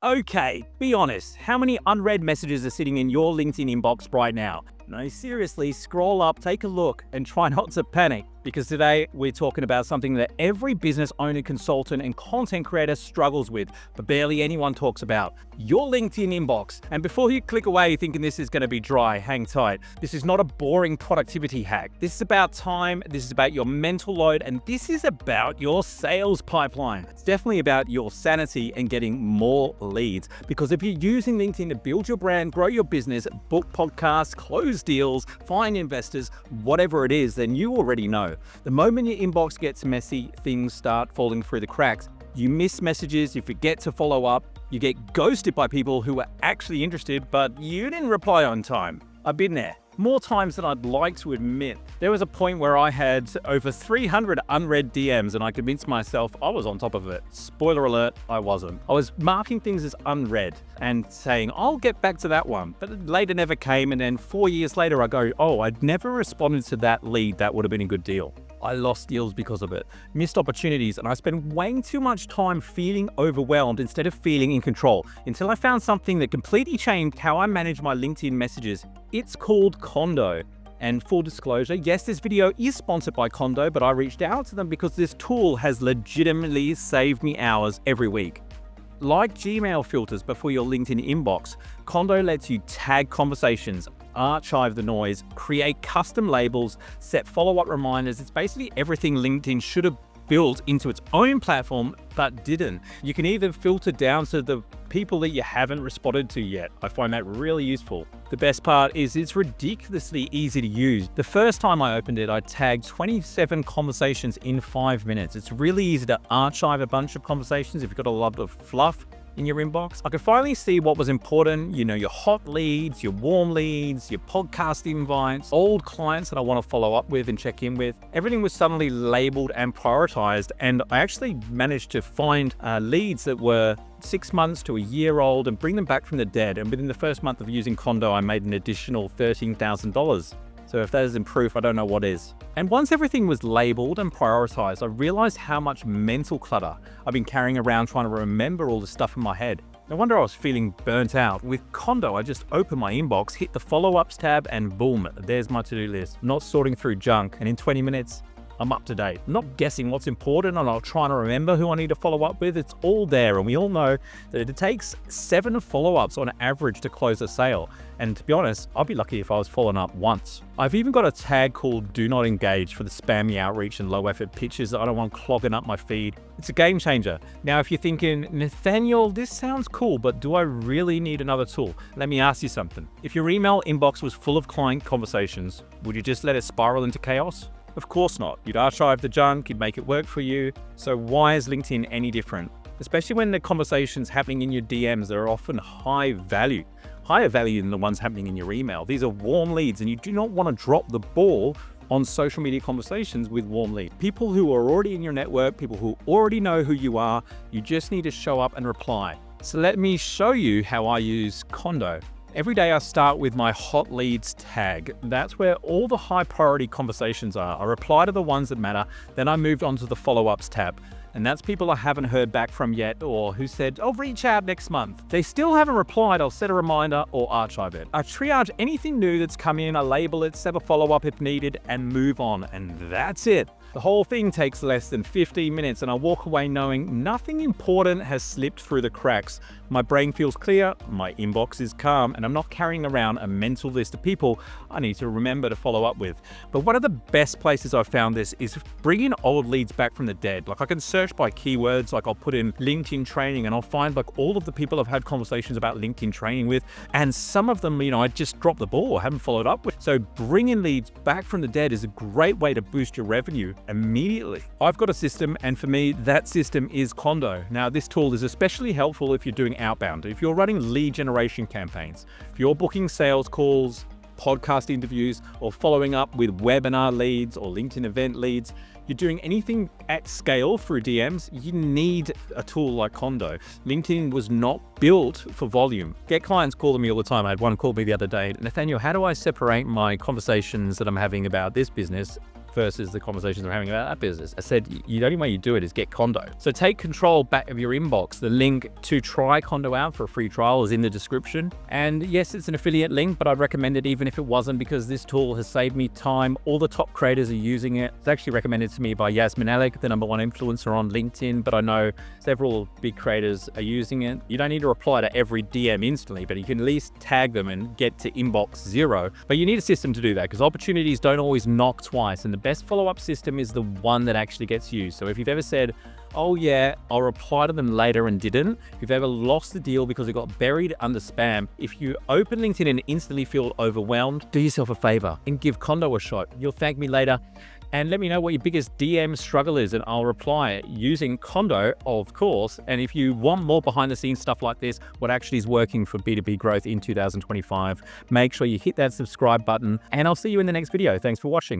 Okay, be honest. How many unread messages are sitting in your LinkedIn inbox right now? No, seriously, scroll up, take a look, and try not to panic. Because today we're talking about something that every business owner, consultant, and content creator struggles with, but barely anyone talks about: your LinkedIn inbox. And before you click away thinking this is going to be dry, hang tight. This is not a boring productivity hack. This is about time, this is about your mental load, and this is about your sales pipeline. It's definitely about your sanity and getting more leads. Because if you're using LinkedIn to build your brand, grow your business, book podcasts, close deals, find investors, whatever it is, then you already know. The moment your inbox gets messy, things start falling through the cracks. You miss messages, you forget to follow up, you get ghosted by people who are actually interested, but you didn't reply on time. I've been there. More times than I'd like to admit. There was a point where I had over 300 unread DMs and I convinced myself I was on top of it. Spoiler alert, I wasn't. I was marking things as unread and saying, I'll get back to that one. But later never came, and then 4 years later I go, oh, I'd never responded to that lead. That would have been a good deal. I lost deals because of it, missed opportunities, and I spent way too much time feeling overwhelmed instead of feeling in control, until I found something that completely changed how I manage my LinkedIn messages. It's called Condo. And full disclosure, yes, this video is sponsored by Condo, but I reached out to them because this tool has legitimately saved me hours every week. Like Gmail filters before your LinkedIn inbox, Condo lets you tag conversations, archive the noise, create custom labels, set follow-up reminders. It's basically everything LinkedIn should have built into its own platform but didn't. You can even filter down to the people that you haven't responded to yet. I find that really useful. The best part is it's ridiculously easy to use. The first time I opened it, I tagged 27 conversations in 5 minutes. It's really easy to archive a bunch of conversations if you've got a lot of fluff in your inbox. I could finally see what was important, your hot leads, your warm leads, your podcast invites, old clients that I want to follow up with and check in with. Everything was suddenly labeled and prioritized, and I actually managed to find leads that were 6 months to a year old and bring them back from the dead. And within the first month of using Condo, I made an additional $13,000. So if that isn't proof, I don't know what is. And once everything was labeled and prioritized, I realized how much mental clutter I've been carrying around trying to remember all the stuff in my head. No wonder I was feeling burnt out. With Condo, I just open my inbox, hit the follow-ups tab, and boom, there's my to-do list. I'm not sorting through junk, and in 20 minutes, I'm up to date. I'm not guessing what's important and I'll try to remember who I need to follow up with. It's all there, and we all know that it takes 7 follow-ups on average to close a sale. And to be honest, I'd be lucky if I was following up once. I've even got a tag called Do Not Engage for the spammy outreach and low-effort pitches that I don't want clogging up my feed. It's a game changer. Now, if you're thinking, Nathaniel, this sounds cool, but do I really need another tool? Let me ask you something. If your email inbox was full of client conversations, would you just let it spiral into chaos? Of course not. You'd archive the junk, you'd make it work for you. So why is LinkedIn any different? Especially when the conversations happening in your DMs that are often higher value than the ones happening in your email. These are warm leads, and you do not want to drop the ball on social media conversations with warm leads. People who are already in your network, people who already know who you are, you just need to show up and reply. So let me show you how I use Condo. Every day I start with my hot leads tag. That's where all the high priority conversations are. I reply to the ones that matter, then I move on to the follow-ups tab. And that's people I haven't heard back from yet, or who said, I'll reach out next month. They still haven't replied, I'll set a reminder or archive it. I triage anything new that's come in, I label it, set a follow-up if needed, and move on. And that's it. The whole thing takes less than 15 minutes, and I walk away knowing nothing important has slipped through the cracks. My brain feels clear, my inbox is calm, and I'm not carrying around a mental list of people I need to remember to follow up with. But one of the best places I've found this is bringing old leads back from the dead. Like, I can search by keywords, like I'll put in LinkedIn training and I'll find like all of the people I've had conversations about LinkedIn training with, and some of them, I just dropped the ball or haven't followed up with. So bringing leads back from the dead is a great way to boost your revenue immediately. I've got a system, and for me, that system is Condo. Now, this tool is especially helpful if you're doing outbound, if you're running lead generation campaigns, if you're booking sales calls, podcast interviews, or following up with webinar leads or LinkedIn event leads. You're doing anything at scale through DMs, you need a tool like Condo. LinkedIn was not built for volume. Get clients calling me all the time. I had one call me the other day, Nathaniel, how do I separate my conversations that I'm having about this business versus the conversations we're having about that business. I said, the only way you do it is get Condo. So take control back of your inbox. The link to try Condo out for a free trial is in the description. And yes, it's an affiliate link, but I'd recommend it even if it wasn't, because this tool has saved me time. All the top creators are using it. It's actually recommended to me by Yasmin Alec, the #1 influencer on LinkedIn, but I know several big creators are using it. You don't need to reply to every DM instantly, but you can at least tag them and get to inbox 0. But you need a system to do that, because opportunities don't always knock twice, and the best follow-up system is the one that actually gets used. So if you've ever said, oh yeah, I'll reply to them later and didn't, if you've ever lost the deal because it got buried under spam, if you open LinkedIn and instantly feel overwhelmed, do yourself a favor and give Condo a shot. You'll thank me later and let me know what your biggest DM struggle is, and I'll reply using Condo, of course. And if you want more behind the scenes stuff like this, what actually is working for B2B growth in 2025, make sure you hit that subscribe button, and I'll see you in the next video. Thanks for watching.